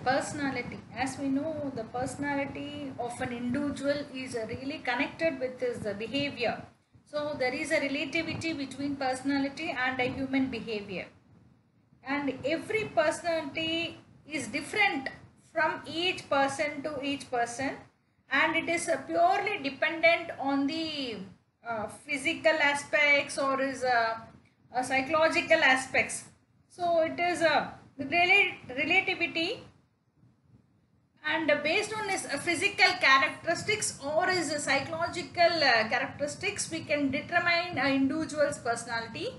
personality. As we know, the personality of an individual is really connected with his behavior. So there is a relativity between personality and a human behavior. And every personality is different from each person to each person, and it is purely dependent on the physical aspects or is psychological aspects. So it is a relativity, and based on his physical characteristics or his psychological characteristics, we can determine an individual's personality.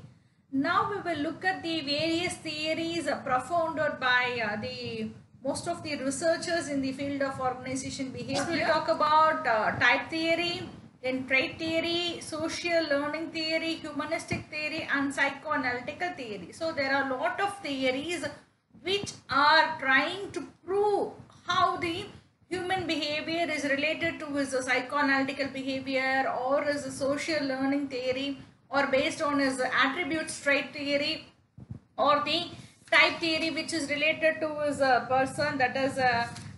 Now we will look at the various theories propounded by the most of the researchers in the field of organization behavior. We will talk about type theory, then trait theory, social learning theory, humanistic theory, and psychoanalytical theory. So there are a lot of theories which are trying to prove how the human behavior is related to his psychoanalytical behavior, or his social learning theory, or based on his attributes trait theory, or the type theory which is related to his person, that is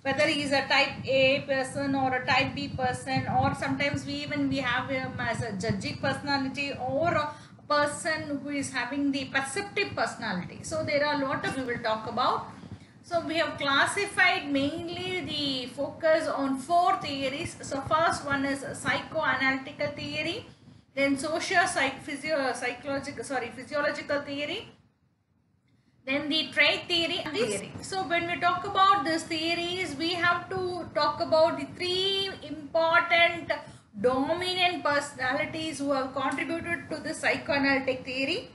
whether he is a type A person or a type B person, or sometimes we have him as a judging personality or a person who is having the perceptive personality. So there are a lot of we will talk about. So we have classified mainly the focus on 4 theories. So first one is psychoanalytical theory, then physiological theory, then the trait theory and theory. So when we talk about these theories, we have to talk about the 3 important dominant personalities who have contributed to the psychoanalytic theory.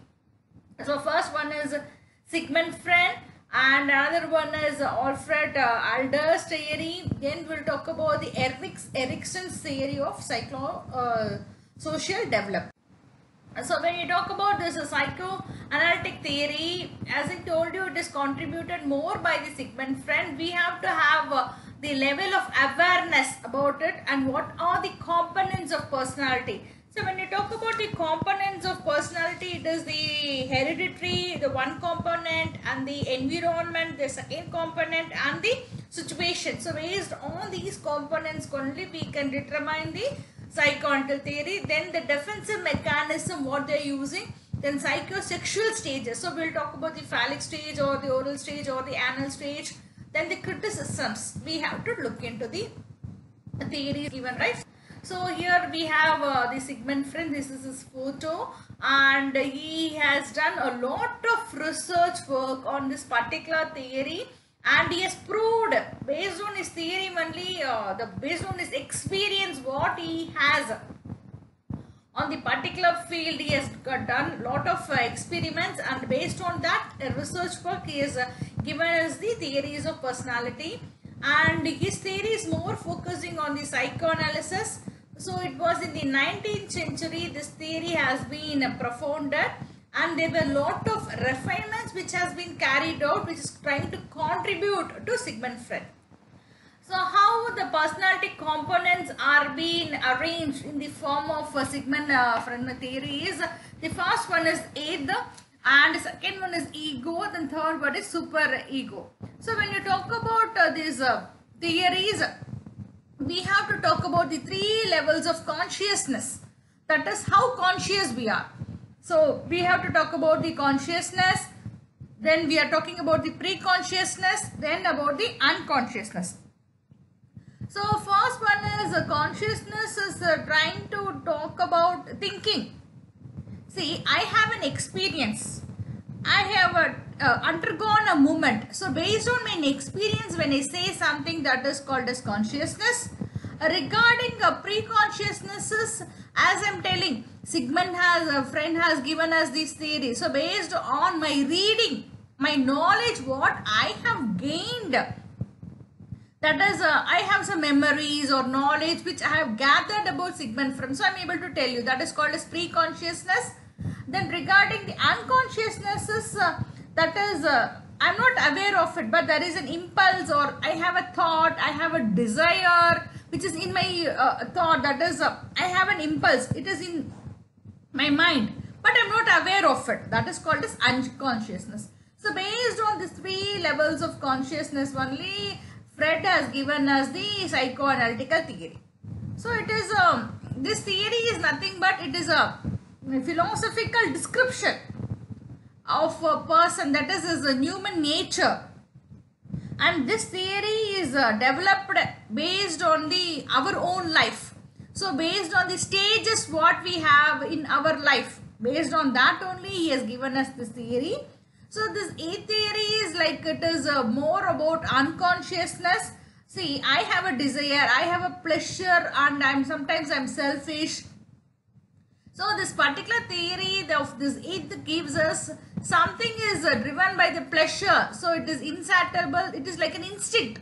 So first one is Sigmund Freud, and another one is Alfred Adler's theory. Then we'll talk about the Erikson's theory of social development. So when you talk about this psychoanalytic theory, as I told you, it is contributed more by the Sigmund Freud. We have to have the level of awareness about it and what are the components of personality. So when you talk about the components of personality, it is the hereditary, the one component, and the environment, the second component, and the situation. So based on these components only, we can determine the psychoanalytical theory. Then the defensive mechanism, what they are using. Then psychosexual stages. So we'll talk about the phallic stage or the oral stage or the anal stage. Then the criticisms. We have to look into the theory given, right? So here we have the Sigmund Freud. This is his photo, and he has done a lot of research work on this particular theory, and he has proved based on his theory only, based on his experience what he has on the particular field. He has done a lot of experiments, and based on that research work he has given us the theories of personality, and his theory is more focusing on the psychoanalysis. So it was in the 19th century this theory has been profounded, and there were a lot of refinements which has been carried out, which is trying to contribute to Sigmund Freud. So how the personality components are being arranged in the form of Sigmund Freud theory is, the first one is id, and the second one is ego, then third one is super ego. So when you talk about these theories, we have to talk about the 3 levels of consciousness, that is how conscious we are. So we have to talk about the consciousness, then we are talking about the pre-consciousness, then about the unconsciousness. So first one is consciousness is trying to talk about thinking. See, I have an experience. I have undergone a movement. So based on my experience, when I say something, that is called as consciousness. Regarding pre-consciousnesses, as I am telling, Sigmund Freud has given us this theory. So based on my reading, my knowledge, what I have gained, that is, I have some memories or knowledge which I have gathered about Sigmund Freud. So I am able to tell you, that is called as pre-consciousness. Then regarding the unconsciousnesses, that is, I am not aware of it, but there is an impulse, or I have a thought, I have a desire which is in my thought, that is, I have an impulse, it is in my mind, but I am not aware of it. That is called as unconsciousness. So based on these three levels of consciousness only, Fred has given us the psychoanalytical theory. So it is this theory is nothing but it is a philosophical description of a person, that is a human nature, and this theory is developed based on the our own life. So based on the stages what we have in our life, based on that only he has given us this theory. So this A theory is like it is more about unconsciousness. See, I have a desire, I have a pleasure, and sometimes I'm selfish. So this particular theory of this eighth gives us something is driven by the pleasure. So it is insatiable. It is like an instinct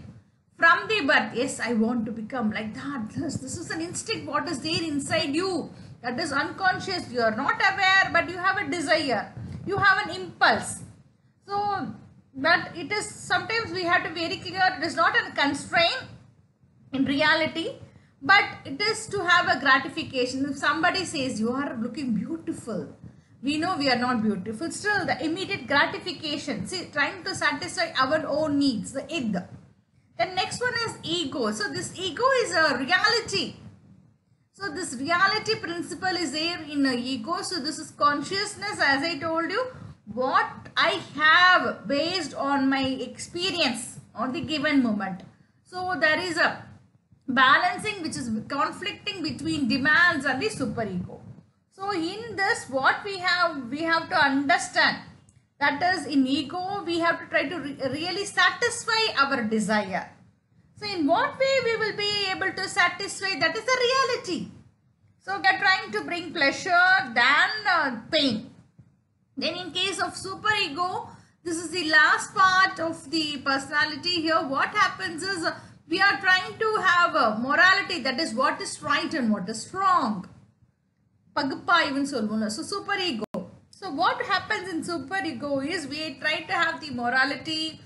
from the birth. Yes, I want to become like that. This is an instinct what is there inside you. That is unconscious. You are not aware, but you have a desire. You have an impulse. So, but it is sometimes we have to be very clear. It is not a constraint in reality, but it is to have a gratification. If somebody says you are looking beautiful, we know we are not beautiful. Still, the immediate gratification. See, trying to satisfy our own needs, the id. Then next one is ego. So this ego is a reality. So this reality principle is there in a ego. So this is consciousness, as I told you, what I have based on my experience on the given moment. So there is a balancing which is conflicting between demands and the superego. So in this what we have to understand, that is in ego we have to try to really satisfy our desire. So in what way we will be able to satisfy, that is the reality. So we are trying to bring pleasure than pain. Then in case of superego, this is the last part of the personality here. What happens is we are trying to have a morality, that is what is right and what is wrong. Pagpa even solvuna. So superego. So what happens in superego is we try to have the morality,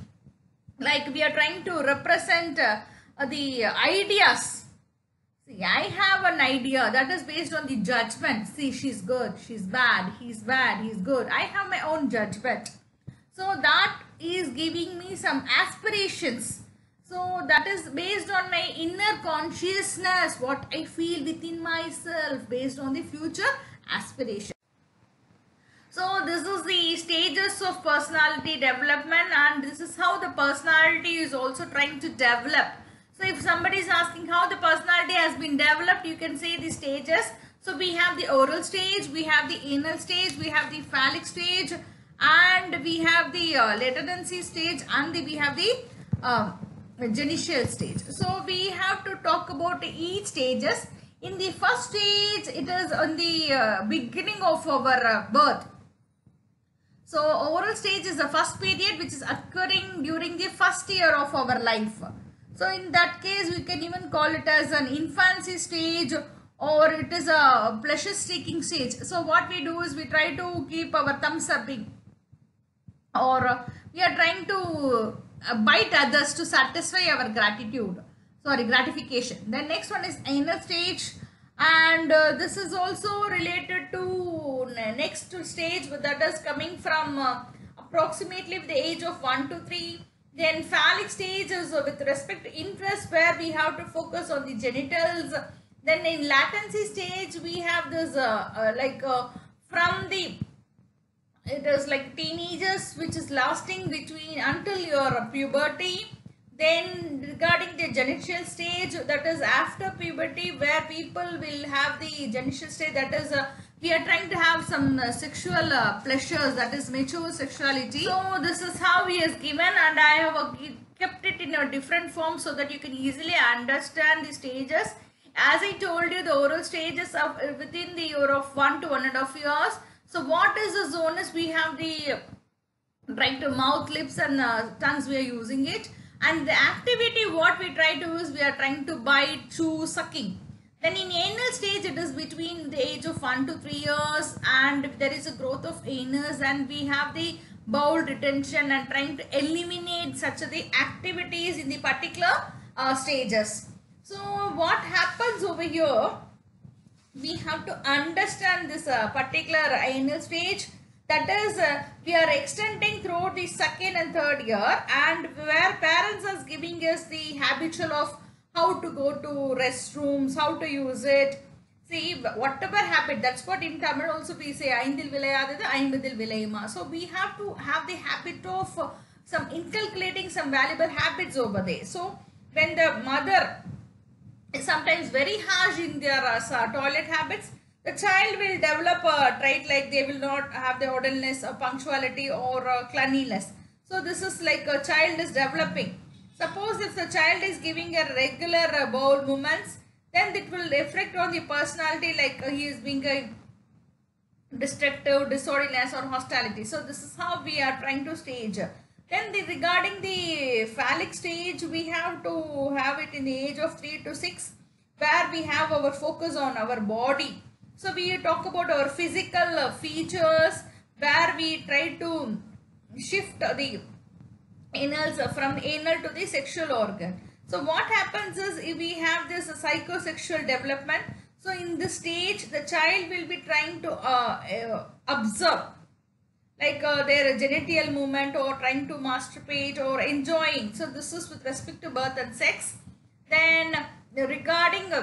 like we are trying to represent the ideas. See, I have an idea that is based on the judgment. See, she's good, she's bad, he's good. I have my own judgment. So that is giving me some aspirations. So that is based on my inner consciousness, what I feel within myself based on the future aspiration. So this is the stages of personality development, and this is how the personality is also trying to develop. So if somebody is asking how the personality has been developed, you can say the stages. So we have the oral stage, we have the anal stage, we have the phallic stage, and we have the latency stage, and we have the genital stage. So we have to talk about each stages. In the first stage, it is on the beginning of our birth. So oral stage is the first period which is occurring during the first year of our life. So in that case, we can even call it as an infancy stage, or it is a pleasure seeking stage. So what we do is we try to keep our thumbs upping, or we are trying to bite others to satisfy our gratification. Then next one is anal stage, and this is also related to next stage that is coming from approximately the age of 1 to 3. Then phallic stage is with respect to interest, where we have to focus on the genitals. Then in latency stage we have this from the, it is like teenagers, which is lasting between until your puberty. Then regarding the genital stage, that is after puberty, where people will have the genital stage, that is we are trying to have some sexual pleasures, that is mature sexuality. So this is how he has given, and I have kept it in a different form so that you can easily understand the stages. As I told you, the oral stages of within the year of 1 to 1.5 years. So what is the zone is we have the right to mouth, lips and tongues, we are using it. And the activity what we try to do is we are trying to bite, chew, sucking. Then in anal stage, it is between the age of 1 to 3 years, and there is a growth of anus, and we have the bowel retention and trying to eliminate such the activities in the particular stages. So what happens over here, we have to understand this particular anal stage. That is, we are extending through the second and third year, and where parents are giving us the habitual of how to go to restrooms, how to use it. See, whatever habit, that's what in Tamil also we say, "Aindil vilayadadu, aimbadil vilayuma." So we have to have the habit of some inculcating some valuable habits over there. So when the mother is sometimes very harsh in their toilet habits, the child will develop a trait like they will not have the orderliness, punctuality, or cleanliness. So this is like a child is developing. Suppose if the child is giving a regular bowel movements, then it will reflect on the personality, like he is being a destructive, disorderliness, or hostility. So this is how we are trying to stage. Then regarding the phallic stage, we have to have it in the age of 3 to 6, where we have our focus on our body. So we talk about our physical features, where we try to shift the anals from anal to the sexual organ. So what happens is, if we have this psychosexual development, so in this stage the child will be trying to observe like their genital movement, or trying to masturbate, or enjoying. So this is with respect to birth and sex. Then regarding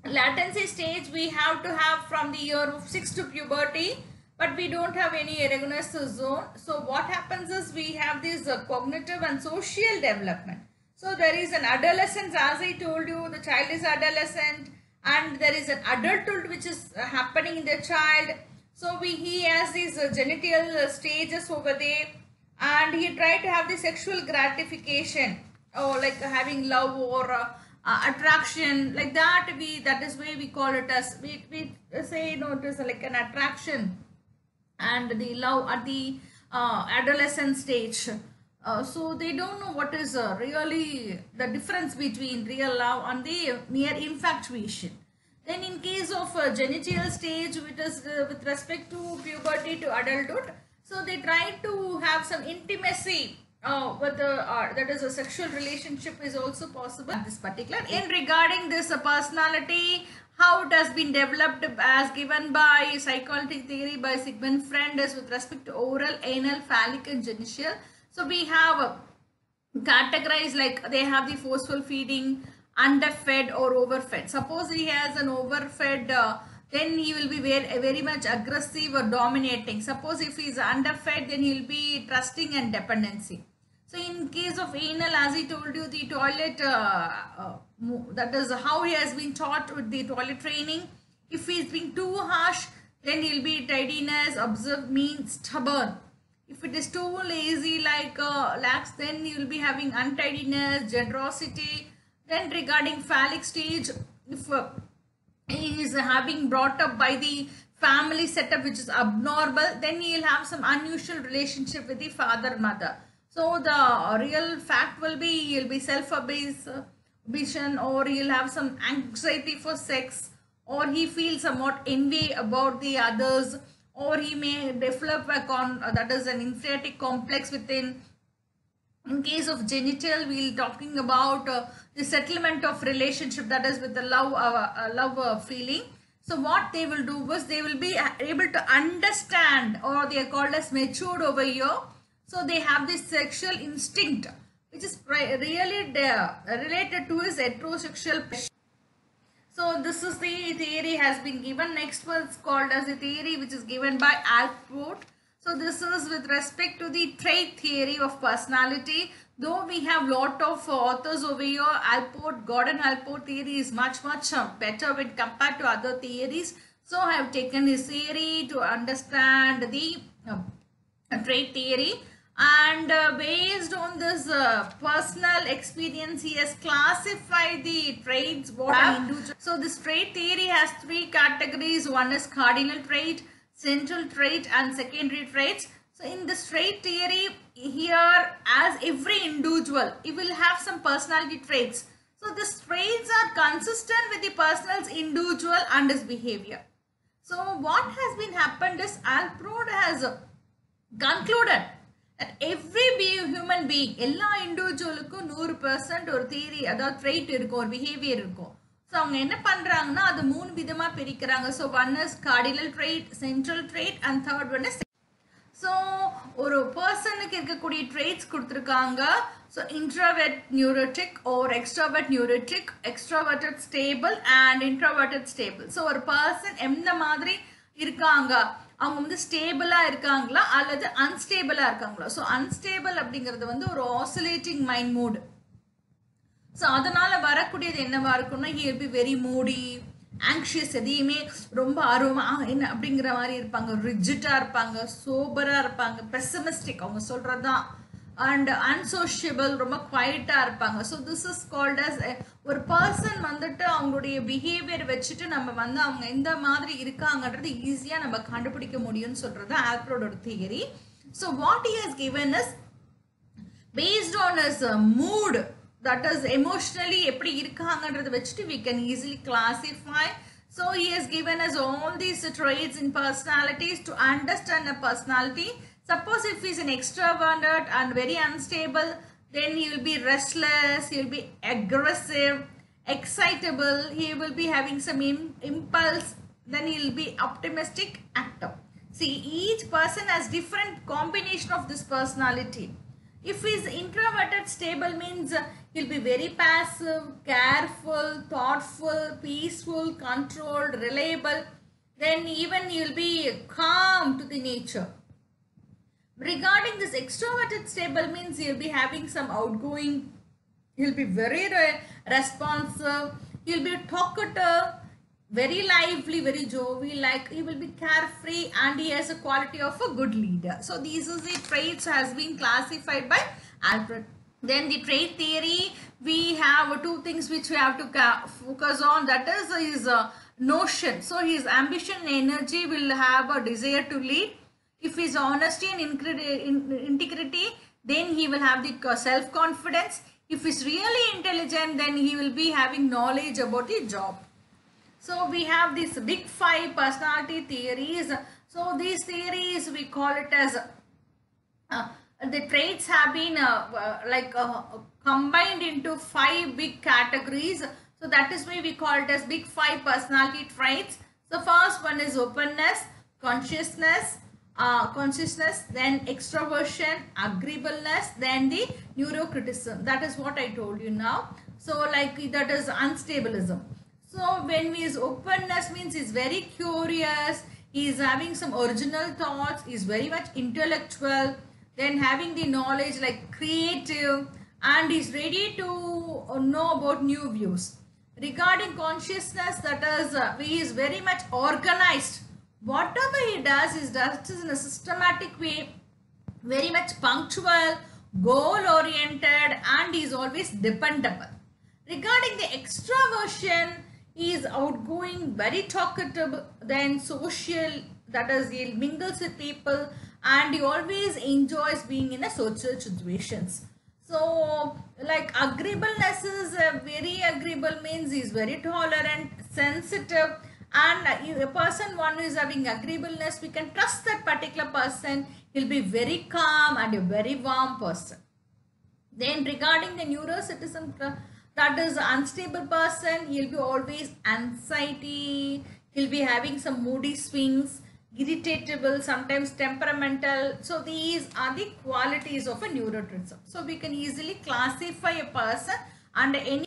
latency stage, we have to have from the year of 6 to puberty, but we don't have any erogenous zone. So what happens is, we have this cognitive and social development. So there is an adolescence, as I told you, the child is adolescent, and there is an adulthood which is happening in the child. So he has these genital stages over there, and he try to have the sexual gratification, or like having love, or attraction, like that. That is why we call it as, we say, it is like an attraction and the love at the adolescent stage. So they don't know what is really the difference between real love and the mere infatuation. Then in case of genital stage, which is with respect to puberty to adulthood, so they try to have some intimacy with that is a sexual relationship is also possible at this particular. In regarding this personality, how it has been developed as given by psychology theory by Sigmund Freud is with respect to oral, anal, phallic, and genital. So we have categorized, like they have the forceful feeding, underfed, or overfed. Suppose he has an overfed, then he will be very much aggressive or dominating. Suppose if he is underfed, then he will be trusting and dependency. So in case of anal, as I told you, the toilet, that is how he has been taught with the toilet training. If he is being too harsh, then he will be tidiness, observe, mean, stubborn. If it is too lazy, like lax, then he will be having untidiness, generosity. Then regarding phallic stage, if he is having brought up by the family setup which is abnormal, then he will have some unusual relationship with the father, mother. So the real fact will be, he will be self-abasation, or he will have some anxiety for sex, or he feels somewhat envy about the others, or he may develop that is an inferiority complex within. In case of genital, we'll talking about the settlement of relationship, that is with the love feeling. So what they will do is, they will be able to understand, or they are called as matured over here. So they have this sexual instinct, which is really related to his heterosexual. So this is the theory has been given. Next was called as the theory which is given by Allport. So this is with respect to the trait theory of personality. Though we have lot of authors over here, Allport, Gordon Allport theory is much better when compared to other theories. So I have taken his theory to understand the trait theory. And based on this personal experience, he has classified the traits. So this trait theory has 3 categories. One is cardinal trait, central trait, and secondary traits. So in this trait theory, here as every individual, he will have some personality traits. So these traits are consistent with the person's individual and his behavior. So what has been happened is, Allport has concluded that every human being, எல்லா இண்டிவிஜுவலுக்கும் 100% ஒரு theory, அதாவது trait இருக்கும், ஒரு behaviour இருக்கும். So அவங்க என்ன பண்ணுறாங்கன்னா, அது 3 விதமாக பிரிக்கிறாங்க. So one is cardinal trait, central trait, and third one is. So ஒரு பர்சனுக்கு இருக்கக்கூடிய traits கொடுத்திருக்காங்க. So introvert neurotic or extrovert neurotic, extroverted stable and introverted stable. So ஒரு person எந்த மாதிரி இருக்காங்க, அவங்க வந்து ஸ்டேபிளா இருக்காங்களா அல்லது அன்ஸ்டேபிளா இருக்காங்களா. ஸோ அன்ஸ்டேபிள் அப்படிங்கிறது வந்து ஒரு ஆசிலேட்டிங் மைண்ட் மூட். ஸோ அதனால வரக்கூடியது என்னவா இருக்கும்னா, he will be very moody, anxious, எதையுமே ரொம்ப ஆர்வமா என்ன அப்படிங்கிற மாதிரி இருப்பாங்க, ரிஜிட்டா இருப்பாங்க, சோபரா இருப்பாங்க, பெசிமிஸ்டிக் அவங்க சொல்றதுதான், அண்ட் அன்சோஷியபிள், ரொம்ப குவைட்டா இருப்பாங்க. So this is called as ஒரு பர்சன் வந்துட்டு அவங்களுடைய பிஹேவியர் வச்சுட்டு நம்ம வந்து அவங்க எந்த மாதிரி இருக்காங்கன்றது ஈஸியா நம்ம கண்டுபிடிக்க முடியும்னு சொல்றது ஆல்ஃப்ரெடோட theory. So what he has given is based on his mood, that is emotionally எப்படி இருக்காங்கன்றத வச்சுட்டு we can easily classify. So he has given us all these traits in personalities to understand a personality. Suppose if he is an extrovert and very unstable, then he will be restless, he will be aggressive, excitable, he will be having some impulse, then he will be optimistic, active. See, each person has different combination of this personality. If he is introverted stable means he'll be very passive, careful, thoughtful, peaceful, controlled, reliable. Then even he'll be calm to the nature. Regarding this extroverted stable means he'll be having some outgoing, he'll be very responsive, he'll be talkative, very lively, very jovial, like he will be carefree, and he has a quality of a good leader. So these are the traits has been classified by Alfred. Then the trait theory, we have two things which we have to focus on, that is his notion. So his ambition and energy will have a desire to lead. If his honesty and integrity, then he will have the self-confidence. If he's really intelligent, then he will be having knowledge about the job. So we have these big 5 personality theories. So these theories we call it as the traits have been combined into 5 big categories. So that is why we call it as big 5 personality traits. So first one is openness, consciousness, then extroversion, agreeableness, then the neurocriticism. That is what I told you now. So like that is unstablism. So when he is openness means he is very curious, he is having some original thoughts, he is very much intellectual, then having the knowledge like creative, and he is ready to know about new views. Regarding consciousness, that is he is very much organized. Whatever he does in a systematic way, very much punctual, goal oriented, and he is always dependable. Regarding the extroversion, he is outgoing, very talkative, then social, that is he mingles with people, and he always enjoys being in a social situations. So like agreeableness is very agreeable means he is very tolerant, sensitive, and a person one who is having agreeableness, we can trust that particular person, he'll be very calm and a very warm person. Then regarding the neurocitizen, that is unstable person, he'll be always anxiety, he'll be having some moody swings, irritable, sometimes temperamental. So these are the qualities of a neuroticism. So we can easily classify a person under any.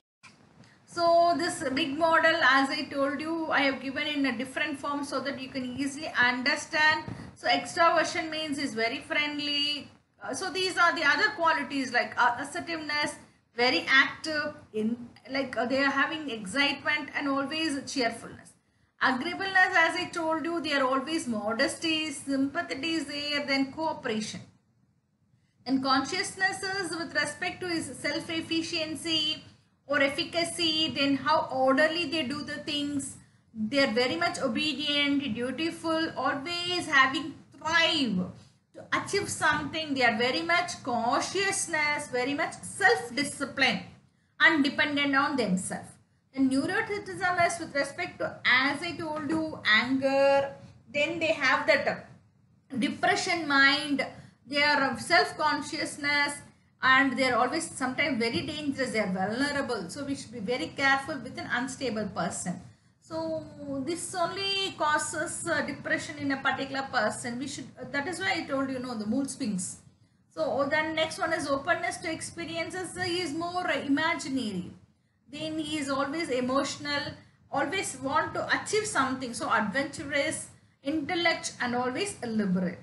So this big model, as I told you, I have given in a different form so that you can easily understand. So extroversion means is very friendly. So these are the other qualities like assertiveness, very active, they are having excitement and always cheerfulness. Agreeableness, as I told you, they are always modesty, sympathy is there, then cooperation. And consciousness is with respect to his self-efficiency or efficacy, then how orderly they do the things, they are very much obedient, dutiful, always having thrive to achieve something. They are very much cautiousness, very much self-discipline and dependent on themselves. And neuroticism is with respect to, as I told you, anger, then they have that depression mind, they are of self-consciousness, and they are always sometimes very dangerous, they are vulnerable. So we should be very careful with an unstable person. So So this only causes depression in a particular person. We should, that is why I told you, know, the mood swings. So then next one is openness to experiences. He is more imaginary. Then he is always emotional, always want to achieve something. So adventurous, intellect, and always liberal.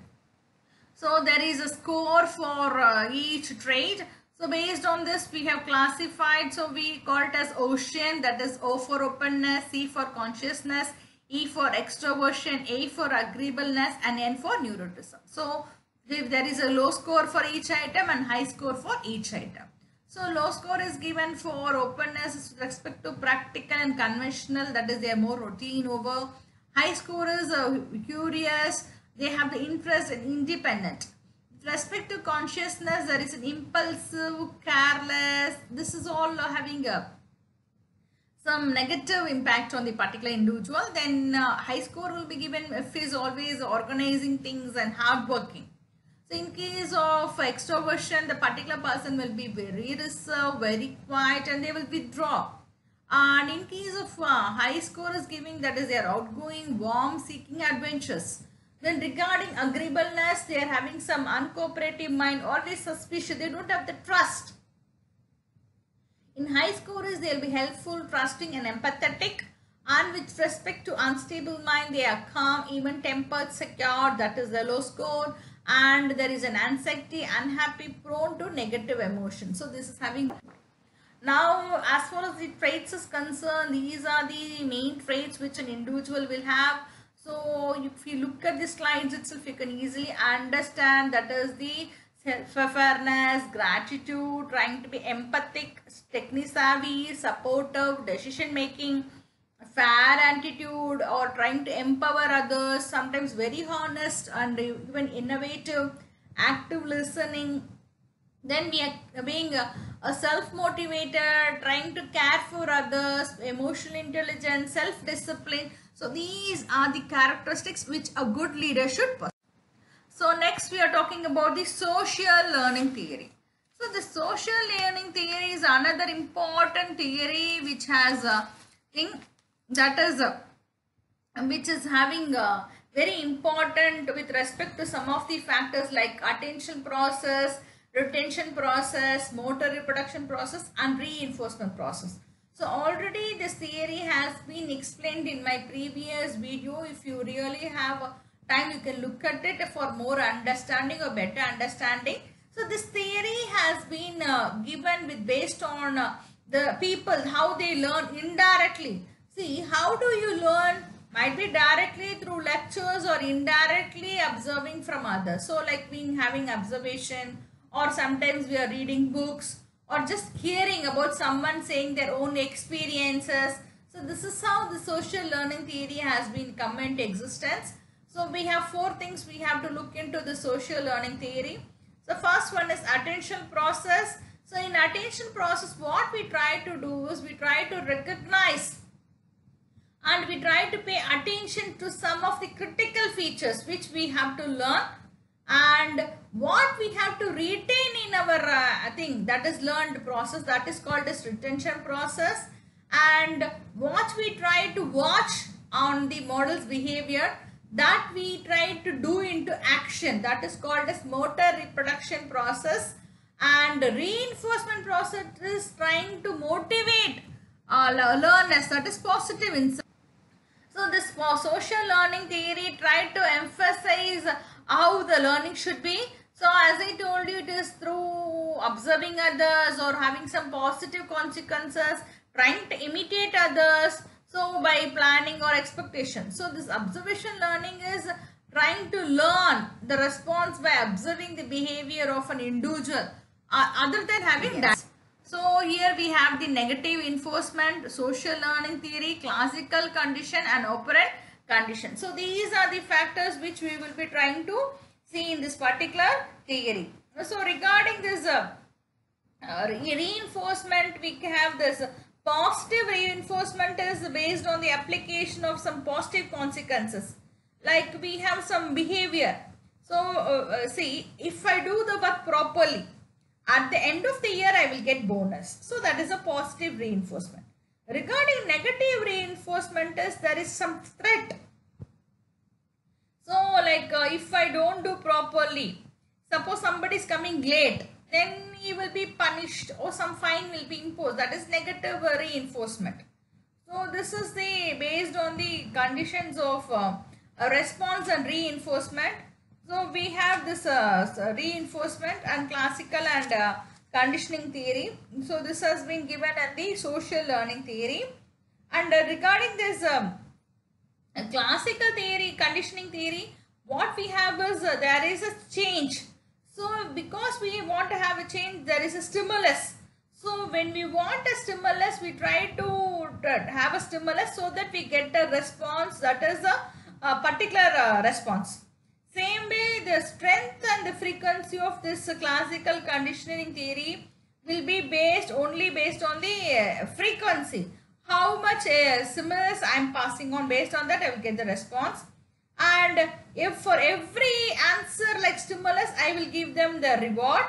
So there is a score for each trait. So based on this we have classified. So we call it as ocean, that is O for openness, C for consciousness, E for extroversion, A for agreeableness, and N for neuroticism. So if there is a low score for each item and high score for each item. So low score is given for openness with respect to practical and conventional, that is they are more routine over. High score is curious, they have the interest and independent. With respect to consciousness, there is an impulsive, careless. This is all having some negative impact on the particular individual. Then high score will be given if he is always organizing things and hardworking. So in case of extroversion, the particular person will be very reserved, very quiet, and they will withdraw. And in case of high score is giving, that is they are outgoing, warm, seeking adventures. Then regarding agreeableness, they are having some uncooperative mind, always suspicious, they don't have the trust. In high scorers, they will be helpful, trusting, and empathetic. And with respect to unstable mind, they are calm, even tempered, secure, that is the low score. And there is an anxiety, unhappy, prone to negative emotion. So this is having. Now as far as the traits is concerned, these are the main traits which an individual will have. So if you look at the slides itself, you can easily understand that is the self-awareness, gratitude, trying to be empathic, techni-savvy, supportive, decision-making, fair attitude, or trying to empower others, sometimes very honest and even innovative, active listening. Then we are being a self-motivated, trying to care for others, emotional intelligence, self-discipline. So these are the characteristics which a good leader should possess. So next we are talking about the social learning theory. So the social learning theory is another important theory which has a thing that is which is having very important with respect to some of the factors like attention process, retention process, motor reproduction process, and reinforcement process. So already this theory has been explained in my previous video. If you really have time, you can look at it for more understanding or better understanding. So this theory has been given with based on the people, how they learn indirectly. See, how do you learn? Might be directly through lectures or indirectly observing from others. So like being having observation, or sometimes we are reading books, or just hearing about someone saying their own experiences. So this is how the social learning theory has been come into existence. So we have four things we have to look into the social learning theory. So first one is attention process. So in attention process, what we try to do is we try to recognize and we try to pay attention to some of the critical features which we have to learn, and what we have to retain in our thing, that is learned process, that is called as retention process. And what we try to watch on the model's behavior, that we try to do into action, that is called as motor reproduction process. And reinforcement process is trying to motivate learners, that is positive insight. So this social learning theory tried to emphasize how the learning should be. So as I told you, it is through observing others or having some positive consequences, trying to imitate others. So by planning or expectation. So this observation learning is trying to learn the response by observing the behavior of an individual other than having that. So here we have the negative enforcement, social learning theory, classical condition, and operant condition. So these are the factors which we will be trying to see in this particular theory. So regarding this reinforcement, we have this positive reinforcement is based on the application of some positive consequences. Like we have some behavior. So see, if I do the work properly, at the end of the year, I will get bonus. So that is a positive reinforcement. Regarding negative reinforcement is there is some threat. So like if I don't do properly, suppose somebody is coming late, then he will be punished or some fine will be imposed. That is negative reinforcement. So this is the based on the conditions of response and reinforcement. So we have this reinforcement and classical and conditioning theory. So this has been given in the social learning theory. And regarding this classical theory, conditioning theory, what we have is there is a change. So because we want to have a change, there is a stimulus. So when we want a stimulus, we try to have a stimulus so that we get a response that is a particular response. Same way, the strength and the frequency of this classical conditioning theory will be only based on the frequency. How much stimulus I am passing on, based on that I will get the response. And if for every answer like stimulus, I will give them the reward.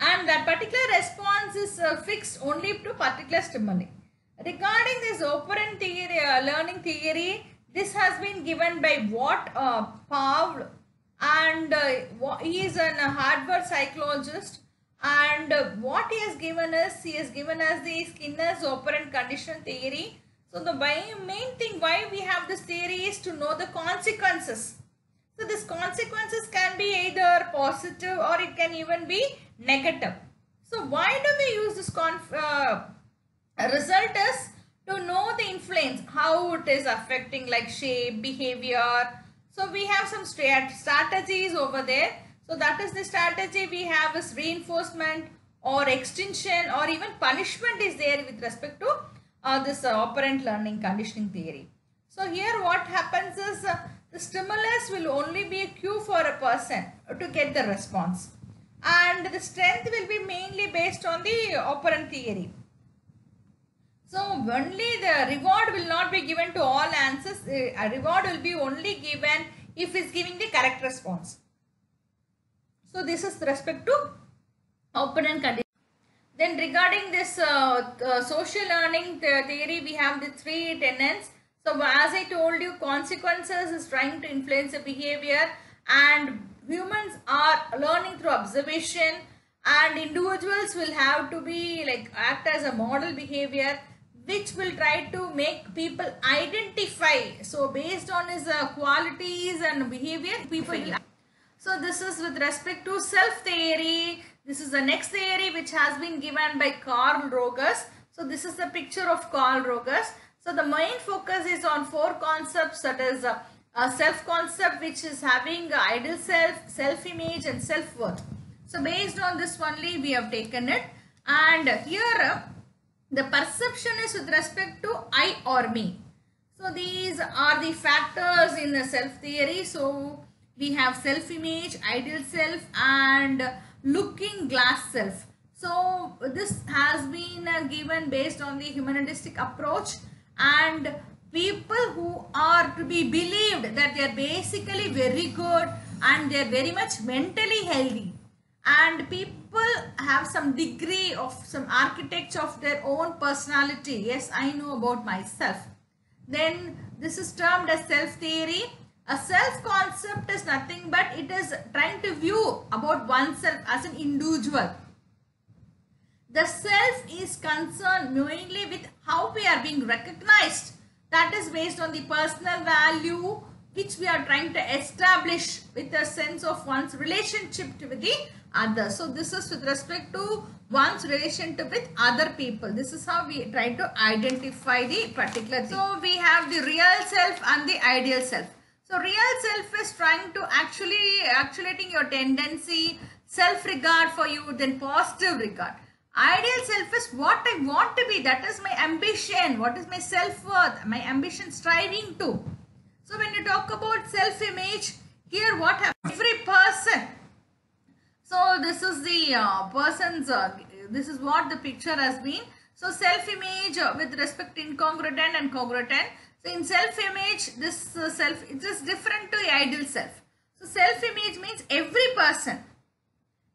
And that particular response is fixed only to particular stimuli. Regarding this operant theory, learning theory, this has been given by Pavlov, and he is a Harvard psychologist. And what he has given us the Skinner's operant condition theory. So the main thing why we have this theory is to know the consequences. So these consequences can be either positive or it can even be negative. So why do we use this result is to know the influence, how it is affecting like shape, behavior. So we have some strategies over there. So that is the strategy we have is reinforcement or extinction or even punishment is there with respect to this operant learning conditioning theory. So here what happens is the stimulus will only be a cue for a person to get the response. And the strength will be mainly based on the operant theory. So only the reward will not be given to all answers. A reward will be only given if it's giving the correct response. So this is with respect to operant condition. Then regarding this social learning theory, we have the three tenets. So as I told you, consequences is trying to influence the behavior, and humans are learning through observation, and individuals will have to be like act as a model behavior, which will try to make people identify. So based on his qualities and behavior, people will. So this is with respect to self theory. This is the next theory which has been given by Carl Rogers. So this is the picture of Carl Rogers. So the main focus is on four concepts, that is a self-concept, which is having ideal self, self-image and self-worth. So based on this only we have taken it. And here the perception is with respect to I or me. So these are the factors in the self theory. So we have self-image, ideal self and looking glass self. So this has been given based on the humanistic approach, and people who are to be believed that they are basically very good and they are very much mentally healthy, and people have some degree of some architecture of their own personality. Yes, I know about myself. Then this is termed as self theory. A self concept is nothing but it is trying to view about oneself as an individual. The self is concerned mainly with how we are being recognized. That is based on the personal value which we are trying to establish with a sense of one's relationship with the other. So this is with respect to one's relationship with other people. This is how we try to identify the particular thing. So we have the real self and the ideal self. So real self is trying to actuating your tendency, self-regard for you, then positive regard. Ideal self is what I want to be. That is my ambition. What is my self-worth? My ambition striving to. So when you talk about self-image, here what happens? Every person. So this is the person's, this is what the picture has been. So self-image with respect to incongruent and congruent. So in self-image, this self it is different to the ideal self. So self-image means every person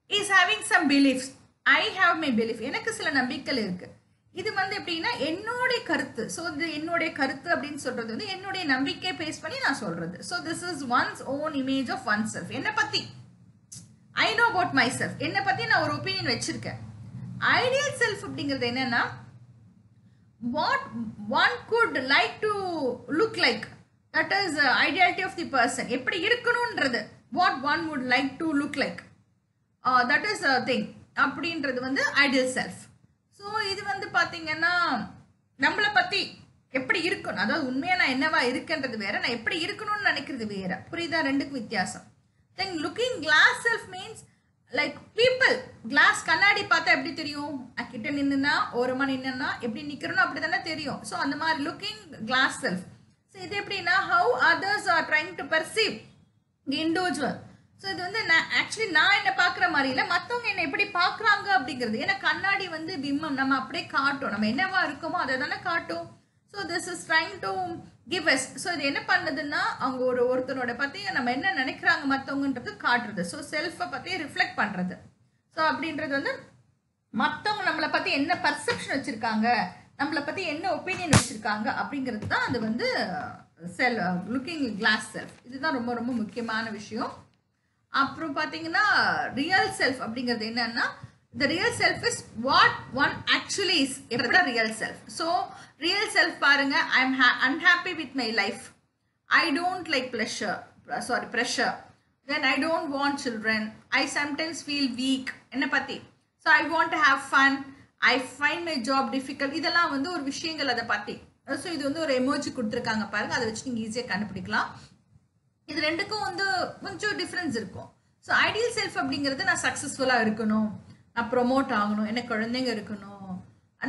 is having some beliefs. I have my belief. எனக்கு சில நம்பிக்கைகள் இருக்கு. இது வந்து எப்படின்னா என்னுடைய கருத்து. So இது என்னுடைய கருத்து அப்படின்னு சொல்றது வந்து என்னுடைய நம்பிக்கை பேஸ் பண்ணி நான் சொல்றது. So this is one's own image of oneself. என்னை பத்தி I know about myself. என்னை பத்தி நான் ஒரு ஒப்பீனியன் வச்சிருக்கேன். ஐடியல் செல்ஃப் அப்படிங்கிறது என்னன்னா what one could like to look like, that is ideality of the person. எப்படி இருக்கணும்ன்றது what one would like to look like, that is a thing அப்படின்றது வந்து ஐடியல் செல்ஃப். ஸோ இது வந்து பார்த்தீங்கன்னா நம்மளை பற்றி எப்படி இருக்கணும், அதாவது உண்மையாக நான் என்னவா இருக்குன்றது வேற, நான் எப்படி இருக்கணும்னு நினைக்கிறது வேற. புரியுதா? ரெண்டுக்கும் வித்தியாசம். Then looking glass self means like people. Glass கண்ணாடி பார்த்தா எப்படி தெரியும்? கிட்ட நின்றுனா ஓரமா நின்றுனா எப்படி நிற்கிறோன்னு அப்படி தானே தெரியும். ஸோ அந்த மாதிரி லுக்கிங் கிளாஸ் செல்ஃப். ஸோ இது எப்படின்னா how others are trying to perceive individual. So இது வந்து ஆக்சுவலி நான் என்ன பார்க்குற மாதிரி இல்லை, மற்றவங்க என்ன எப்படி பார்க்குறாங்க அப்படிங்கிறது. ஏன்னா கண்ணாடி வந்து பிம்பம், நம்ம அப்படியே காட்டும், நம்ம என்னவா இருக்கோமோ அதை தானே காட்டும். So this is trying to give us. So இது என்ன பண்ணுதுன்னா அவங்க ஒருத்தரோட பற்றி நம்ம என்ன நினைக்கிறாங்க மற்றவங்கன்றது காட்டுறது. ஸோ செல்ஃபை பற்றி ரிஃப்ளெக்ட் பண்ணுறது. ஸோ அப்படின்றது வந்து மற்றவங்க நம்மளை பற்றி என்ன பர்செப்ஷன் வச்சுருக்காங்க, நம்மளை பற்றி என்ன ஒப்பீனியன் வச்சுருக்காங்க அப்படிங்கிறது தான் அது வந்து லுக்கிங் கிளாஸ் செல்ஃப். இதுதான் ரொம்ப ரொம்ப முக்கியமான விஷயம். அப்புறம் பார்த்தீங்கன்னா ரியல் செல்ஃப் அப்படிங்கிறது என்னன்னா the real self is what one actually is. எப்படிதான் real self. So real self பாருங்க, I'm unhappy with my life, I don't like pressure, then I don't want children, I sometimes feel weak. என்ன பத்தி? So I want to have fun, I find my job difficult. இதெல்லாம் வந்து ஒரு விஷயங்கள் அதை பத்தி. So இது வந்து ஒரு எமோஜி கொடுத்துருக்காங்க பாருங்க, அதை வச்சு நீங்கள் ஈஸியாக கண்டுபிடிக்கலாம். இது ரெண்டுக்கும் வந்து கொஞ்சம் டிஃப்ரென்ஸ் இருக்கும். ஸோ ஐடியல் செல்ஃப் அப்படிங்கிறது நான் சக்ஸஸ்ஃபுல்லாக இருக்கணும், நான் ப்ரொமோட் ஆகணும், எனக்கு குழந்தைங்க இருக்கணும்,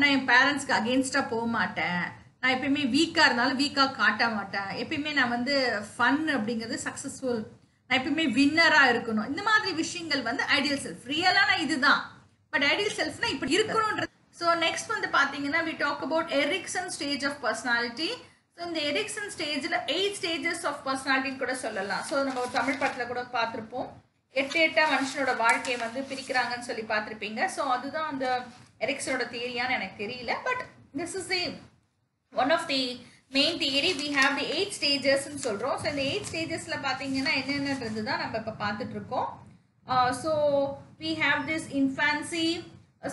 நான் என் பேரண்ட்ஸ்க்கு அகெயின்ஸ்டாக போக மாட்டேன், நான் எப்பயுமே வீக்காக இருந்தாலும் வீக்காக காட்ட மாட்டேன், எப்பயுமே நான் வந்து ஃபன் அப்படிங்கிறது சக்ஸஸ்ஃபுல், நான் எப்பயுமே வின்னராக இருக்கணும். இந்த மாதிரி விஷயங்கள் வந்து ஐடியல் செல்ஃப். ரியலான இதுதான், பட் ஐடியல் செல்ஃப்னா இப்படி இருக்கணும்ன்றது. ஸோ நெக்ஸ்ட் வந்து பார்த்தீங்கன்னா we talk about Erikson stage of personality. So இந்த எரிக்சன் ஸ்டேஜில் 8 ஸ்டேஜஸ் ஆஃப் பர்சனாலிட்டின்னு கூட சொல்லலாம். ஸோ நம்ம ஒரு தமிழ் படத்தில் கூட பார்த்துருப்போம், 8 மனுஷனோட வாழ்க்கையை வந்து பிரிக்கிறாங்கன்னு சொல்லி பார்த்துருப்பீங்க. ஸோ அதுதான் அந்த எரிக்சனோட தியரியான்னு எனக்கு தெரியல, but this is the one of the main theory. We have the 8 ஸ்டேஜஸ்ன்னு சொல்கிறோம். ஸோ இந்த 8 ஸ்டேஜஸில் பார்த்தீங்கன்னா என்னென்னது தான் நம்ம இப்போ பார்த்துட்ருக்கோம். So we have this infancy.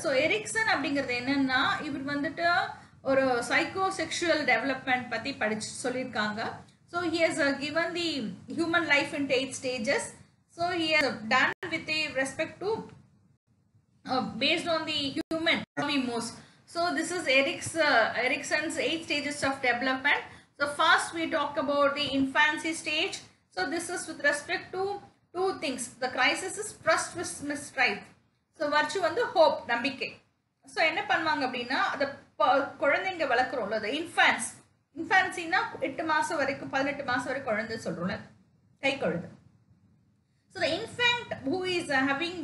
So Erikson அப்படிங்கிறது என்னன்னா இவர் வந்துட்டு ஒரு சைக்கோசெக்சுவல் டெவலப்மெண்ட் பற்றி படிச்சு சொல்லியிருக்காங்க. So he has given the human life into 8 stages. So he has done with the respect to based on the human how he moves. So this is Erikson's 8 stages of development. So first we talk about the infancy stage. So this is with respect to two things. The crisis is trust with mistrust. So virtue வந்து hope, நம்பிக்கை. So என்ன பண்ணுவாங்க அப்படின்னா அந்த குழந்தைங்க வளர்க்குறோம்ல, அந்த இன்ஃபான்சின்னா 8 மாதம் வரைக்கும் 18 மாதம் வரைக்கும் குழந்தை சொல்கிறோம்ல, கை குழந்தை. So the infant who is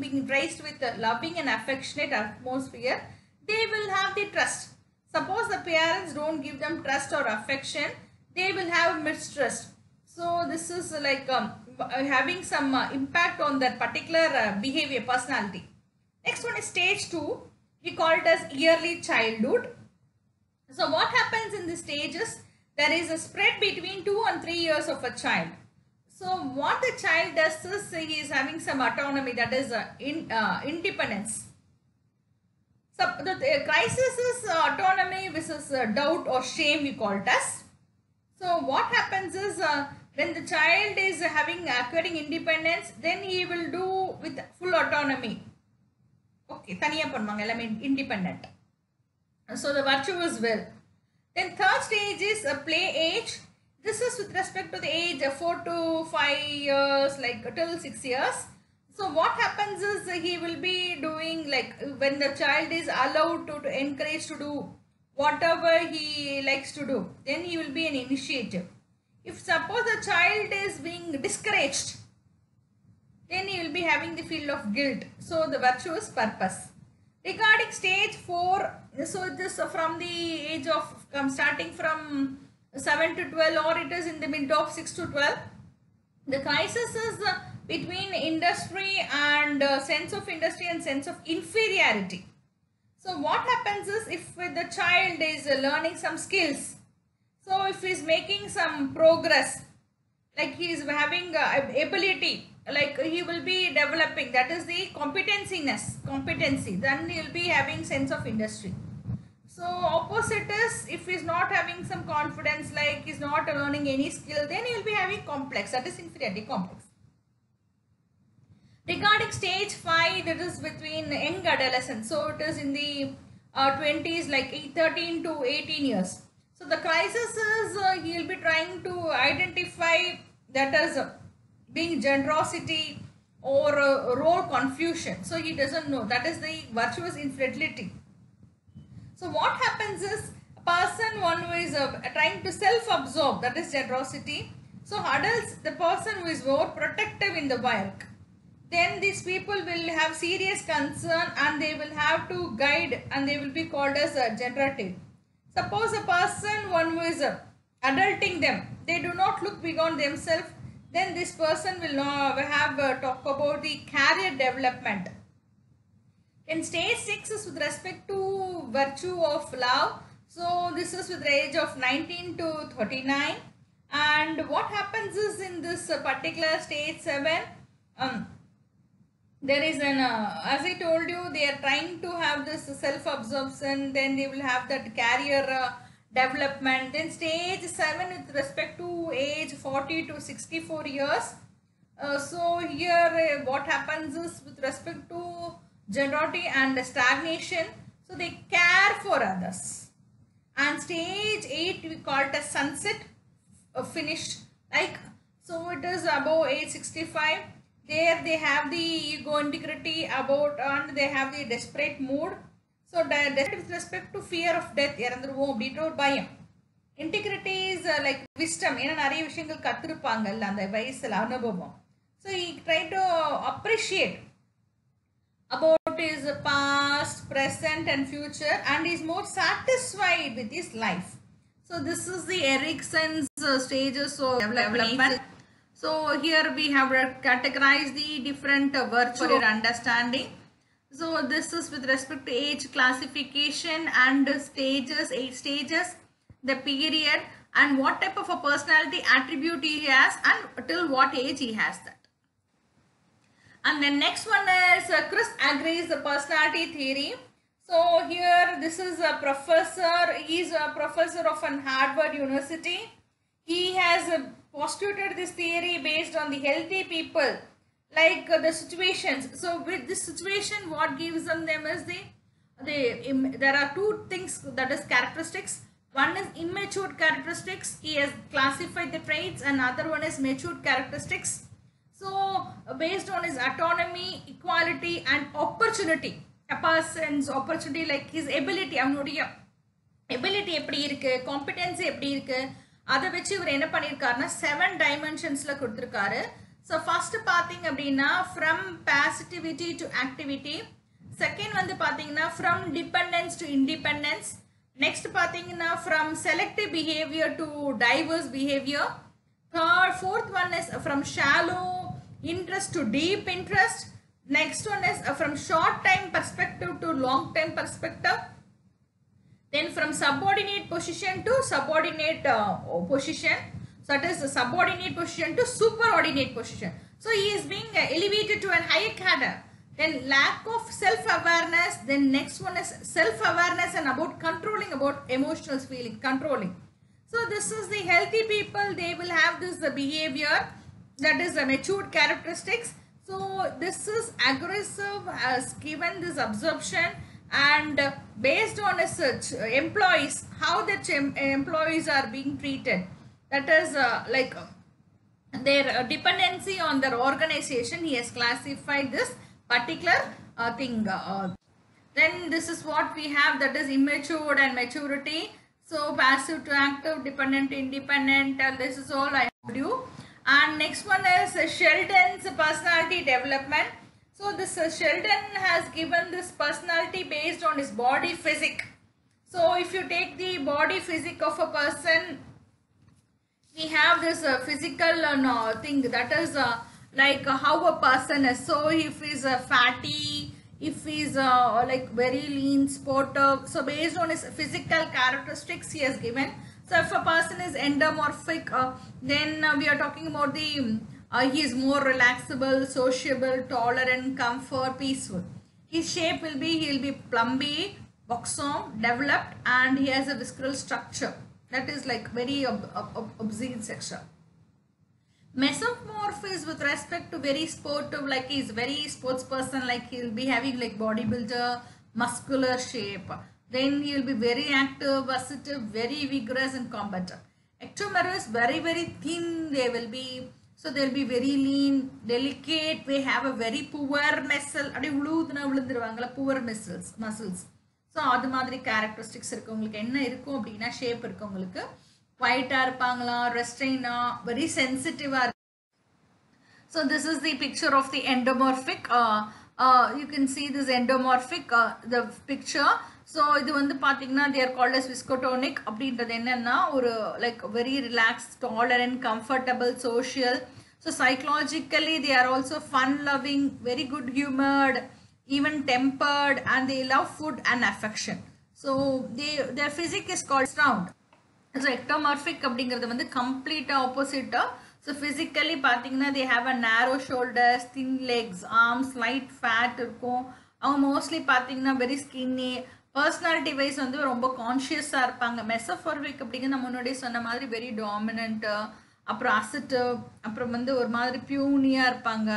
been raised with a loving and affectionate atmosphere, they will have the trust. Suppose the parents don't give them trust or affection, they will have mistrust. So this is like having some impact on that particular behavior, personality. Next one is stage 2. We call it as early childhood. So what happens in this stage is there is a spread between 2 and 3 years of a child. So what the child does is he is having some autonomy, that is independence. So the crisis is autonomy versus doubt or shame, we call it as. So what happens is when the child is acquiring independence, then he will do with full autonomy. Okay, தனியா பண்ணுவாங்க எல்லாமே independent. So the virtue is well. Then third stage is a play age. This is with respect to the age of 4 to 5 years, like till 6 years. So what happens is he will be doing, like when the child is allowed to encourage to do whatever he likes to do, then he will be an initiative. If suppose the child is being discouraged, then he will be having the feel of guilt. So the virtue is purpose. Regarding stage 4, so this from the age of starting from 7 to 12, or it is in the mid of 6 to 12. The crisis is between industry and sense of industry and sense of inferiority. So what happens happens is, if the child is learning some skills, so if he is making some progress, like he is having ability, like he will be developing, that is the competency, then he will be having sense of industry. So opposite is, if he is not having some confidence, like he is not learning any skill, then he will be having complex, that is inferiority complex. Regarding stage 5, that is between young adolescence, so it is in the 20s, like 13 to 18 years. So the crisis is, he will be trying to identify that as being generosity or role confusion. So he doesn't know, that is the virtuous infidelity. So what happens is, a person one who is trying to self-absorb, that is generosity. So adults, the person who is more protective in the work, then these people will have serious concern and they will have to guide, and they will be called as generative. Suppose a person one who is adulting them, they do not look beyond themselves, then this person will not have talk about the career development. In stage 6 is with respect to virtue of love. So this is with the age of 19 to 39. And what happens is, in this particular stage 7, there is an, as I told you, they are trying to have this self-absorption, then they will have that career development. Then stage 7 with respect to age 40 to 64 years. So here what happens is, with respect to generosity and stagnation, so they care for others. And stage 8 we call it as sunset, finished, like, so it is above age 65. There they have the ego integrity about, and they have the desperate mood. So desperate with respect to fear of death, இறந்துருவோம் அப்படின்ற ஒரு பயம். Integrity is like wisdom, ஏன்னா நிறைய விஷயங்கள் கற்றுருப்பாங்கல்ல அந்த வயசுல அனுபவம். So he tried to appreciate about his past, present and future, and is more satisfied with his life. So this is the Erikson's stages of development. So here we have categorized the different virtues for your understanding. So this is with respect to age classification and stages, 8 stages, the period, and what type of a personality attribute he has, and till what age he has that. And the next one is Chris agrees the personality theory. So here this is a professor, he is a professor of an Harvard University. He has postulated this theory based on the healthy people, like the situations. So with this situation, what gives them is there are two things, that is characteristics. One is immature characteristics, he has classified the traits, and other one is mature characteristics. So based on his autonomy, equality and opportunity, a person's opportunity, like his ability, அவனுடைய ability எப்படி இருக்கு, competency எப்படி இருக்கு, அதை வச்சு இவர் என்ன பண்ணியிருக்காருன்னா 7 dimensionsல கொடுத்துருக்காரு. ஸோ ஃபர்ஸ்ட் பார்த்தீங்க அப்படின்னா from positivity to activity, second வந்து பார்த்தீங்கன்னா from dependence to independence, next பார்த்தீங்கன்னா from selective behaviour to diverse behaviour, fourth one is from shallow interest to deep interest, next one is from short time perspective to long time perspective, then from subordinate position to subordinate position, so that is subordinate position to superordinate position. So he is being elevated to an higher cadre. Then lack of self-awareness, then next one is self-awareness and about controlling, about emotional feeling, controlling. So this is the healthy people, they will have this behavior, that is the matured characteristics. So this is aggressive, has given this absorption, and based on his employees, how the employees are being treated, that is like their dependency on their organization, he has classified this particular thing. Then this is what we have, that is immature and maturity. So passive to active, dependent to independent, this is all I told you. And next one is Sheldon's personality development. So this Sheldon has given this personality based on his body physique. So if you take the body physique of a person, we have this physical thing, that is like how a person is. So if he is fatty, if he's like very lean, sportive. So based on his physical characteristics he has given. So if a person is endomorphic, then we are talking about the he is more relaxable, sociable, tolerant, comfort, peaceful. His shape will be, he will be plumpy, buxom, developed, and he has a visceral structure. That is like very obscene section. Mesomorph is with respect to very sportive, like he is very sports person, like he will be having like bodybuilder, muscular shape. Then he will be very active, versatile, very vigorous and combative. Ectomorph, very thin they will be. So they will be very lean, delicate. They have a very poor muscle. Poor muscles. So அது மாதிரி characteristics இருக்கு. உங்களுக்கு என்ன இருக்கும் அப்படினா shape இருக்கு உங்களுக்கு. White-ஆ இருப்பாங்களா, restrained-ஆ, very sensitive-ஆ. So this is the picture of the endomorphic. You can see this endomorphic the picture. So இது வந்து பாத்தீங்கன்னா they are called as viscotonic. அப்படின்றது என்னன்னா ஒரு like very relaxed, tolerant, comfortable, social. So psychologically they are also fun loving, very good humored, even tempered, and they love food and affection. So their physique is called round. So ectomorphic அப்படிங்கிறது வந்து complete opposite. So physically பாத்தீங்கன்னா they have a narrow shoulders, thin legs, arms, light fat இருக்கும். அவங்க mostly பாத்தீங்கன்னா very skinny. Personality wise வந்து ரொம்ப கான்ஷியஸா இருப்பாங்க. மெசோமோர்பிக் அப்படிங்கிறது நம்ம முன்னாடி சொன்ன மாதிரி very dominant, அப்புறம் assertive, அப்புறம் வந்து ஒரு மாதிரி puny-ஆ இருப்பாங்க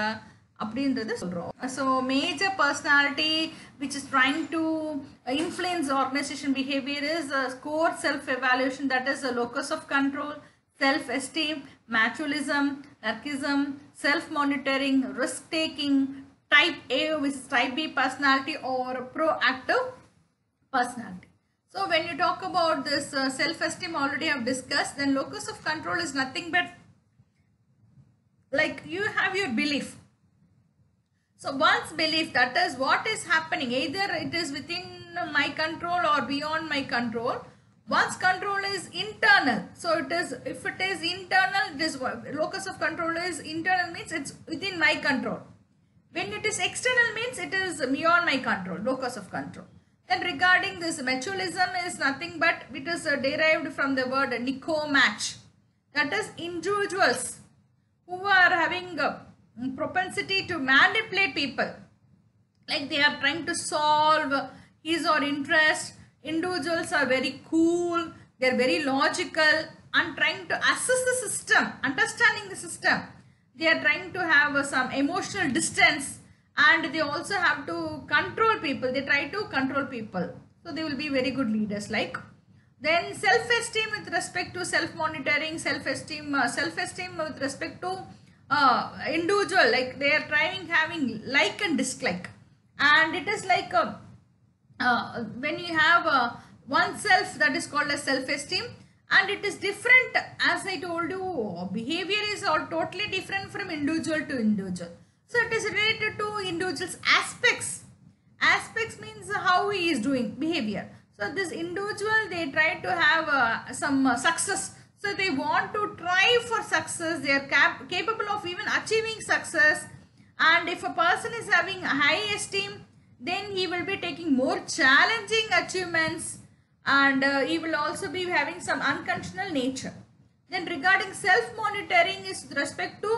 அப்படின்றது சொல்றோம். So major personality which is trying to influence organization behavior is core self evaluation, that is a locus of control, self esteem, machoism, narcissism, self monitoring, risk taking, type A which is type B personality, or proactive personality. So when you talk about this self esteem, already I have discussed. Then locus of control is nothing but like you have your belief. So one's belief, that is what is happening, either it is within my control or beyond my control. One's control is internal. So it is, if it is internal, this locus of control is internal, means it's within my control. When it is external, means it is beyond my control, locus of control. Then regarding this machoism is nothing but it is derived from the word nico-match. That is individuals who are having propensity to manipulate people, like they are trying to solve his or interest. Individuals are very cool, they are very logical and trying to assess the system, understanding the system. They are trying to have some emotional distance, and they also have to control people. They try to control people, so they will be very good leaders. Like then self-esteem with respect to self-monitoring, self-esteem with respect to individual, like they are trying having like and dislike, and it is like when you have oneself, that is called as self-esteem, and it is different. As I told you, behavior is all totally different from individual to individual. So it is related to individual's aspects means how he is doing behavior. So this individual, they try to have some success. So they want to try for success. They are capable of even achieving success. And if a person is having a high esteem, then he will be taking more challenging achievements, and he will also be having some unconventional nature. Then regarding self-monitoring is with respect to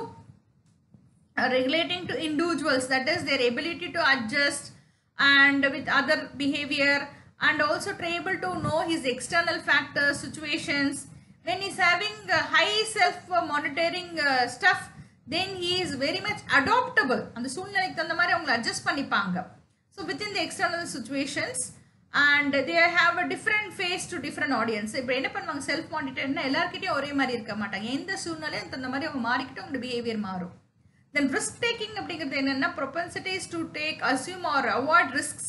regulating to individuals, that is their ability to adjust and with other behavior, and also to able to know his external factors, situations. When he is having high self-monitoring stuff, then he is very much adaptable. And the சூழ்நிலைக்கு தகுந்த மாதிரி அவங்க adjust பண்ணிப்பாங்க. So within the external situations, and they have a different face to different audience. இப்போ என்ன பண்ணுவாங்க, self மானிட்டர்னா எல்லார்கிட்டயும் ஒரே மாதிரி இருக்க மாட்டாங்க. எந்த சூழ்நிலையும் தகுந்த மாதிரி அவங்க மாறிக்கிட்டு அவங்க பிஹேவியர் மாறும். Then risk taking அப்படிங்கிறது என்னன்னா propensities to take, assume or avoid risks,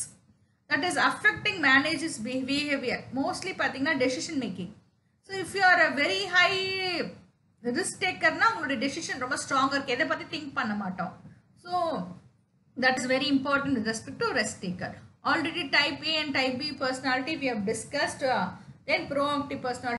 that is affecting manage his behavior. Mostly பாத்தீங்கன்னா decision making. So if you are a very high risk taker na உங்களுடைய decision ரொம்ப ஸ்ட்ராங்கா இருக்கு, எதை பத்தி திங்க் பண்ண மாட்டோம். So that is very important with respect to risk taker. Already type A and type B personality we have discussed. Then proactive personality.